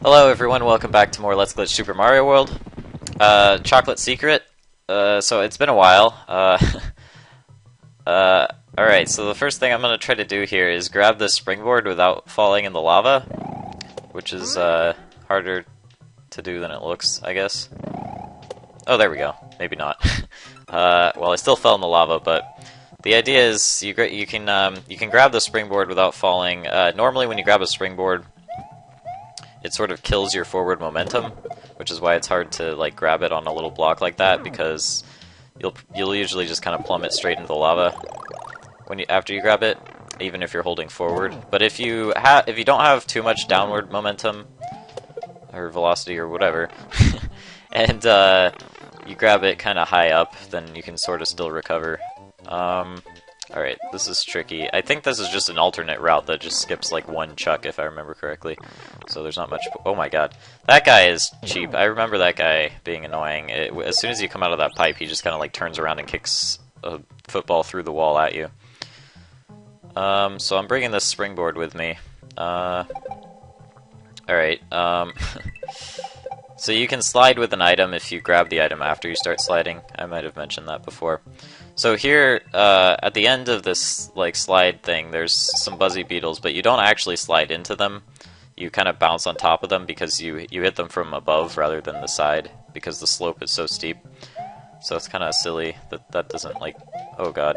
Hello everyone, welcome back to more Let's Glitch Super Mario World. Chocolate Secret. So it's been a while. Alright, so the first thing I'm going to try to do here is grab this springboard without falling in the lava, which is harder to do than it looks, I guess. Oh, there we go. Maybe not. Well, I still fell in the lava, but the idea is you can grab the springboard without falling. Normally when you grab a springboard, it sort of kills your forward momentum, which is why it's hard to like grab it on a little block like that, because you'll usually just kind of plummet straight into the lava after you grab it, even if you're holding forward. But if you don't have too much downward momentum or velocity or whatever, and you grab it kind of high up, then you can sort of still recover. Alright, this is tricky. I think this is just an alternate route that just skips like one chuck, if I remember correctly. So there's not much... Oh my god. That guy is cheap. I remember that guy being annoying. As soon as you come out of that pipe, he just kind of like turns around and kicks a football through the wall at you. So I'm bringing this springboard with me. Alright, so you can slide with an item if you grab the item after you start sliding. I might have mentioned that before. So here, at the end of this like slide thing, there's some buzzy beetles, but you don't actually slide into them. You kind of bounce on top of them because you hit them from above rather than the side, because the slope is so steep. So it's kind of silly that doesn't like... Oh god.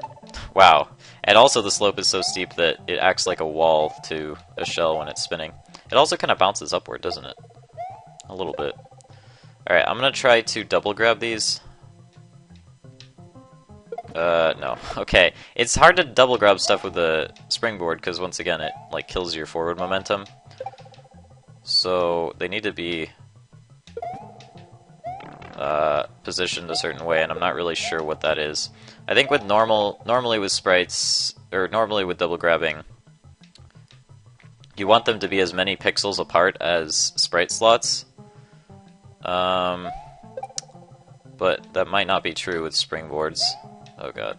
Wow. And also the slope is so steep that it acts like a wall to a shell when it's spinning. It also kind of bounces upward, doesn't it? A little bit. Alright, I'm gonna try to double grab these. No. Okay. It's hard to double grab stuff with the springboard because, once again, it like kills your forward momentum. So they need to be positioned a certain way, and I'm not really sure what that is. I think with normally with sprites, or normally with double grabbing, you want them to be as many pixels apart as sprite slots. But that might not be true with springboards. Oh god.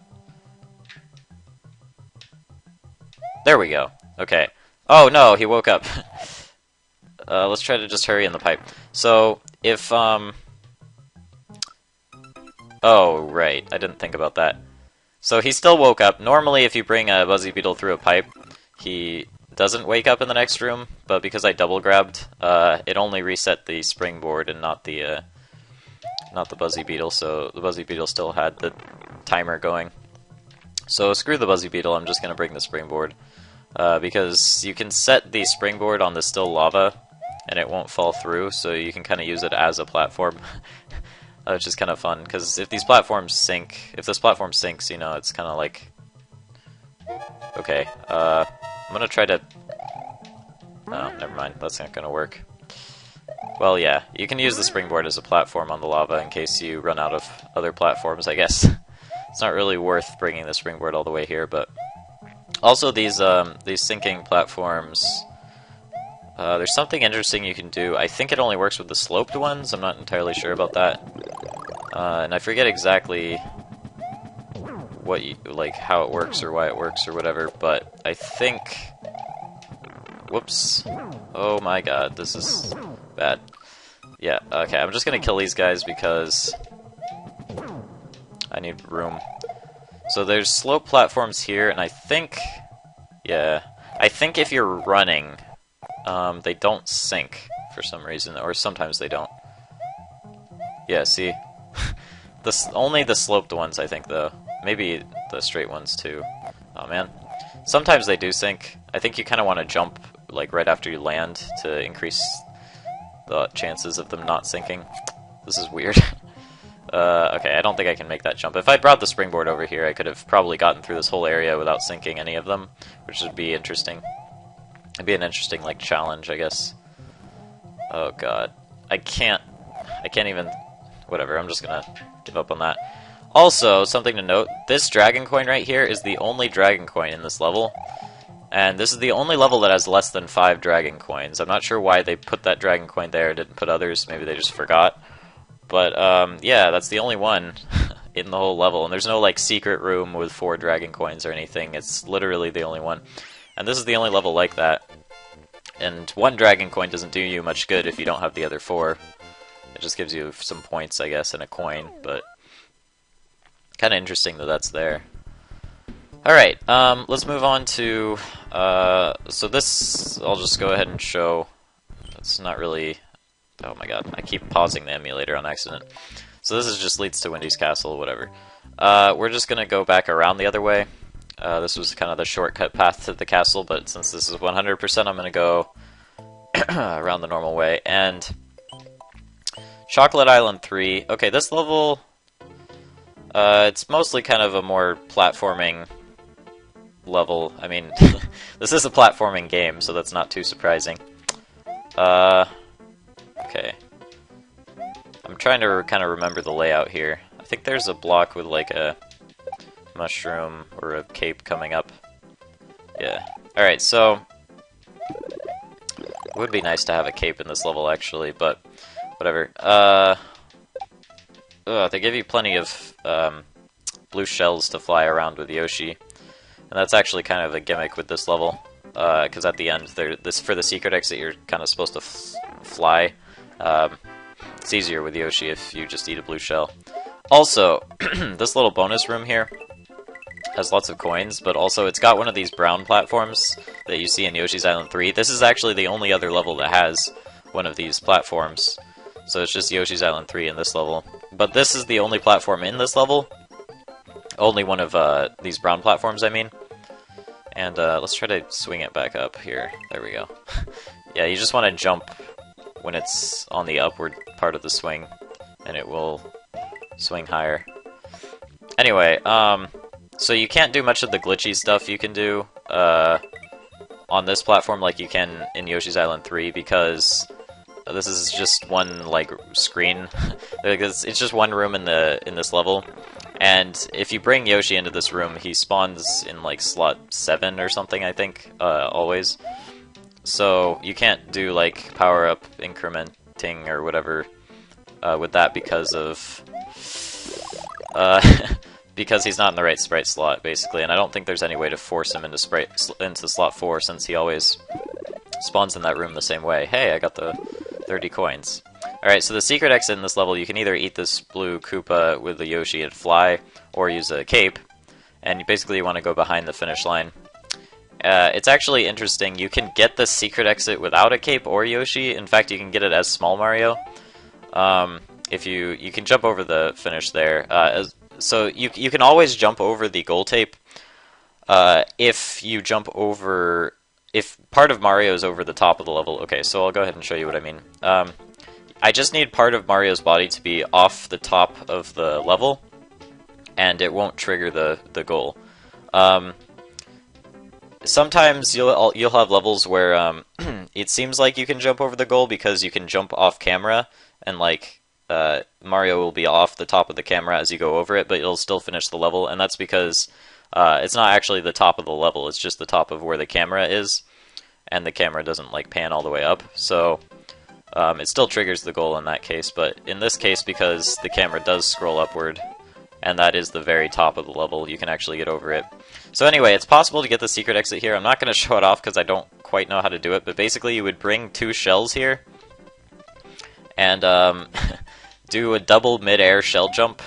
There we go. Okay. Oh no, he woke up. Let's try to just hurry in the pipe. So, if, Oh, right. I didn't think about that. So he still woke up. Normally, if you bring a buzzy beetle through a pipe, he doesn't wake up in the next room, but because I double grabbed, it only reset the springboard and not the buzzy beetle, so the buzzy beetle still had the timer going. So screw the buzzy beetle, I'm just going to bring the springboard. Because you can set the springboard on the still lava, and it won't fall through, so you can kind of use it as a platform. Which is kind of fun, because if this platform sinks, you know, it's kind of like... Okay, I'm going to try to... Oh, never mind, that's not going to work. Well, yeah, you can use the springboard as a platform on the lava in case you run out of other platforms, I guess. It's not really worth bringing the springboard all the way here, but... Also, these sinking platforms, there's something interesting you can do. I think it only works with the sloped ones, I'm not entirely sure about that. And I forget exactly how it works or why it works or whatever, but I think... Whoops. Oh my god, this is bad. Yeah, okay, I'm just gonna kill these guys because I need room. So there's slope platforms here, and I think... Yeah, I think if you're running, they don't sink for some reason, or sometimes they don't. Yeah, see? Only the sloped ones, I think, though. Maybe the straight ones, too. Oh, man. Sometimes they do sink. I think you kind of want to jump like right after you land to increase the chances of them not sinking. This is weird. Okay, I don't think I can make that jump. If I brought the springboard over here, I could have probably gotten through this whole area without sinking any of them, which would be interesting. It'd be an interesting, like, challenge, I guess. Oh god. I can't even... Whatever, I'm just gonna give up on that. Also, something to note, this dragon coin right here is the only dragon coin in this level. And this is the only level that has less than 5 dragon coins. I'm not sure why they put that dragon coin there, didn't put others, maybe they just forgot. But, yeah, that's the only one in the whole level. And there's no, like, secret room with 4 dragon coins or anything. It's literally the only one. And this is the only level like that. And one dragon coin doesn't do you much good if you don't have the other 4. It just gives you some points, I guess, and a coin, but kind of interesting that that's there. Alright, let's move on to, so this, I'll just go ahead and show. It's not really, oh my god, I keep pausing the emulator on accident. So this is just leads to Wendy's Castle, whatever. We're just going to go back around the other way. This was kind of the shortcut path to the castle, but since this is 100%, I'm going to go around the normal way. And Chocolate Island 3, okay, this level, it's mostly kind of a more platforming level. I mean, this is a platforming game, so that's not too surprising. Okay. I'm trying to kind of remember the layout here. I think there's a block with like a mushroom or a cape coming up. Yeah. Alright, so it would be nice to have a cape in this level actually, but whatever. They give you plenty of blue shells to fly around with Yoshi. And that's actually kind of a gimmick with this level, because at the end, for the secret exit, you're kind of supposed to fly. It's easier with Yoshi if you just eat a blue shell. Also, this little bonus room here has lots of coins, but also it's got one of these brown platforms that you see in Yoshi's Island 3. This is actually the only other level that has one of these platforms. So it's just Yoshi's Island 3 in this level. But this is the only platform in this level. Only one of these brown platforms, I mean. And let's try to swing it back up here. There we go. Yeah, you just want to jump when it's on the upward part of the swing, and it will swing higher. Anyway, so you can't do much of the glitchy stuff you can do on this platform like you can in Yoshi's Island 3, because this is just one like screen. It's just one room in this level. And if you bring Yoshi into this room, he spawns in like slot 7 or something, I think, always. So you can't do like power-up incrementing or whatever with that because of because he's not in the right sprite slot, basically. And I don't think there's any way to force him into slot 4, since he always spawns in that room the same way. Hey, I got the 30 coins. Alright, so the secret exit in this level, you can either eat this blue Koopa with the Yoshi and fly, or use a cape, and basically you want to go behind the finish line. It's actually interesting, you can get the secret exit without a cape or Yoshi. In fact, you can get it as Small Mario. If you can jump over the finish there. So you can always jump over the goal tape if you jump over... If part of Mario is over the top of the level. Okay, so I'll go ahead and show you what I mean. I just need part of Mario's body to be off the top of the level, and it won't trigger the goal. Sometimes you'll have levels where it seems like you can jump over the goal because you can jump off camera, and like Mario will be off the top of the camera as you go over it, but it'll still finish the level, and that's because it's not actually the top of the level, it's just the top of where the camera is, and the camera doesn't like pan all the way up, so it still triggers the goal in that case. But in this case, because the camera does scroll upward, and that is the very top of the level, you can actually get over it. So anyway, it's possible to get the secret exit here. I'm not going to show it off because I don't quite know how to do it, but basically you would bring 2 shells here, and do a double mid-air shell jump.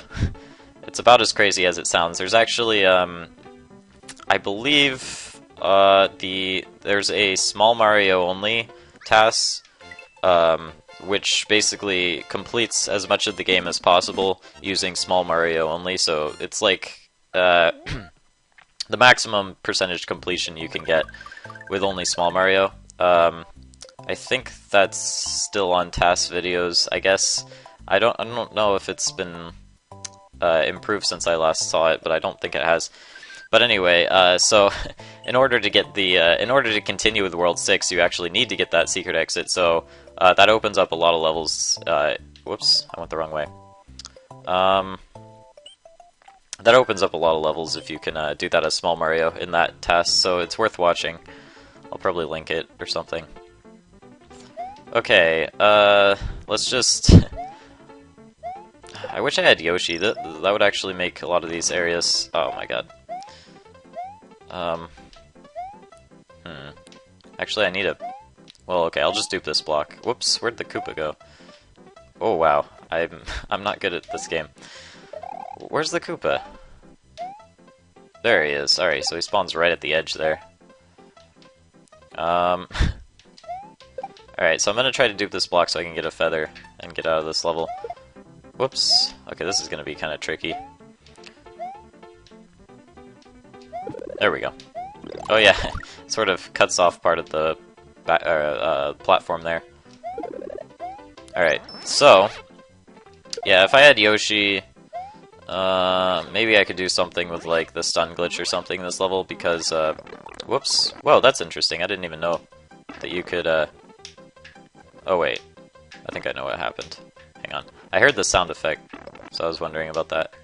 It's about as crazy as it sounds. There's actually, I believe, there's a Small Mario only task, which basically completes as much of the game as possible using Small Mario only. So it's like the maximum percentage completion you can get with only Small Mario. I think that's still on task videos. I guess I don't know if it's been improved since I last saw it, but I don't think it has. But anyway, so in order to get in order to continue with World 6, you actually need to get that secret exit. So that opens up a lot of levels. Whoops, I went the wrong way. That opens up a lot of levels if you can do that as Small Mario in that task. So it's worth watching. I'll probably link it or something. Okay, let's just... I wish I had Yoshi. That would actually make a lot of these areas... Oh my god. Actually, I need a Well, okay, I'll just dupe this block. Whoops, where'd the Koopa go? Oh, wow. I'm not good at this game. Where's the Koopa? There he is. Alright, so he spawns right at the edge there. Alright, so I'm gonna try to dupe this block so I can get a feather and get out of this level. Whoops. Okay, this is gonna be kind of tricky. There we go. Oh yeah, it sort of cuts off part of the platform there. Alright, so... yeah, if I had Yoshi... maybe I could do something with, like, the stun glitch or something in this level, because, whoops. Whoa, that's interesting. I didn't even know that you could, oh, wait. I think I know what happened. Hang on. I heard the sound effect, so I was wondering about that.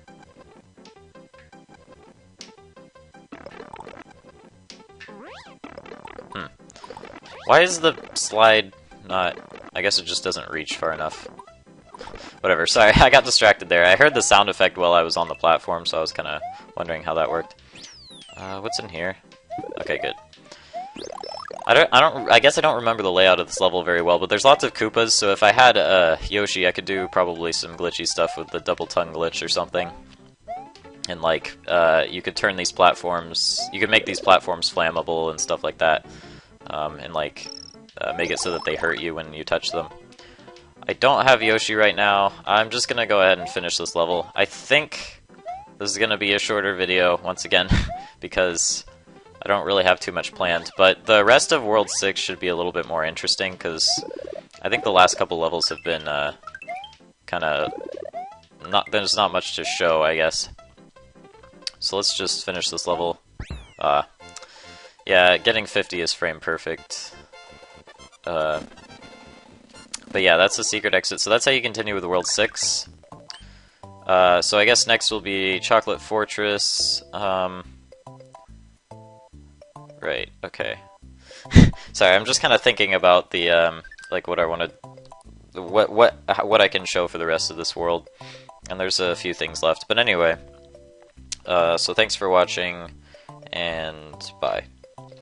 Why is the slide not... I guess it just doesn't reach far enough. Whatever, sorry, I got distracted there. I heard the sound effect while I was on the platform, so I was kind of wondering how that worked. What's in here? Okay, good. I guess I don't remember the layout of this level very well, but there's lots of Koopas, so if I had Yoshi, I could do probably some glitchy stuff with the double tongue glitch or something. And, like, you could turn these platforms... you could make these platforms flammable and stuff like that. And, like, make it so that they hurt you when you touch them. I don't have Yoshi right now. I'm just gonna go ahead and finish this level. I think this is gonna be a shorter video, once again, because I don't really have too much planned. But the rest of World 6 should be a little bit more interesting, because I think the last couple levels have been, kind of... there's not much to show, I guess. So let's just finish this level. Yeah, getting 50 is frame perfect. But yeah, that's the secret exit. So that's how you continue with World 6. So I guess next will be Chocolate Fortress. Right, okay. Sorry, I'm just kind of thinking about the, like, what I want to... what I can show for the rest of this world. And there's a few things left. But anyway, so thanks for watching, and bye.